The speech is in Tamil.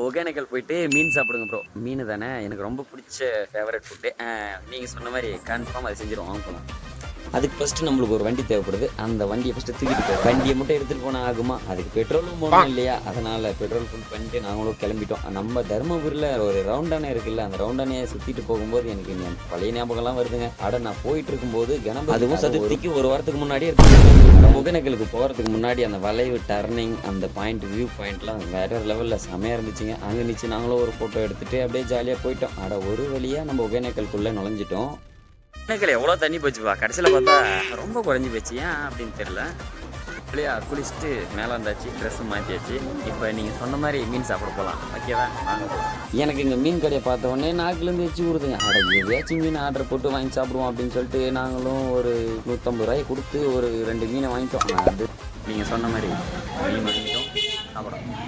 ஒகேனக்கல் போயிட்டு மீன் சாப்பிடுங்க ப்ரோ. மீன் தானே எனக்கு ரொம்ப பிடிச்ச ஃபேவரட் ஃபுட்டு. நீங்கள் சொன்ன மாதிரி கன்ஃபார்ம் அதை செஞ்சிடும் வாங்க போகலாம். அதுக்கு ஃபஸ்ட்டு நம்மளுக்கு ஒரு வண்டி தேவைப்படுது. அந்த வண்டியை ஃபஸ்ட்டு தூக்கிட்டு போய் வண்டியை மட்டும் எடுத்துகிட்டு போனால் ஆகுமா? அதுக்கு பெட்ரோலும் போகணும் இல்லையா? அதனால் பெட்ரோல் ஃபுல் பண்ணிட்டு நாங்களும் கிளம்பிட்டோம். நம்ம தருமபுரியில் ஒரு ரவுண்டானே இருக்குல்ல, அந்த ரவுண்டானையை சுற்றிட்டு போகும்போது எனக்கு பழைய ஞாபகம்லாம் வருதுங்க. நான் போயிட்டு இருக்கும்போது கணபதி அதுவும் சதுர்த்திக்கு ஒரு வாரத்துக்கு முன்னாடியே இருக்கு. ஒகேனக்கலுக்கு போகிறதுக்கு முன்னாடி அந்த வளைவு டர்னிங் அந்த பாயிண்ட் வியூ பாயிண்ட்லாம் வேறு லெவலில் செமையாக இருந்துச்சுங்க. அங்கே நிச்சு நாங்களும் ஒரு ஃபோட்டோ எடுத்துகிட்டு அப்படியே ஜாலியாக போயிட்டோம். ஒரு வழியாக நம்ம ஒகேனக்கலுக்குள்ளே நுழைஞ்சிட்டோம். ஒகேனக்கல் எவ்வளோ தண்ணி போச்சுப்பா, கடைசியில் பார்த்தா ரொம்ப குறைஞ்சி போச்சு. ஏன் அப்படின்னு தெரியல. இல்லையா குளிச்சுட்டு மேலே வந்தாச்சு, ட்ரெஸ்ஸு மாற்றியாச்சு. இப்போ நீங்கள் சொன்ன மாதிரி மீன் சாப்பிட போகலாம். ஓகேவா? வாங்க போகலாம். எனக்கு இங்கே மீன் கடையை பார்த்த உடனே நாக்குலேருந்து வச்சு விடுதுங்க. எதையாச்சும் மீன் ஆர்டர் போட்டு வாங்கி சாப்பிடுவோம் அப்படின்னு சொல்லிட்டு நாங்களும் ஒரு 150 ரூபாய் கொடுத்து ஒரு 2 மீனை வாங்கிட்டோம். அது நீங்கள் சொன்ன மாதிரி மீன் வாங்கிட்டோம், சாப்பிடலாம்.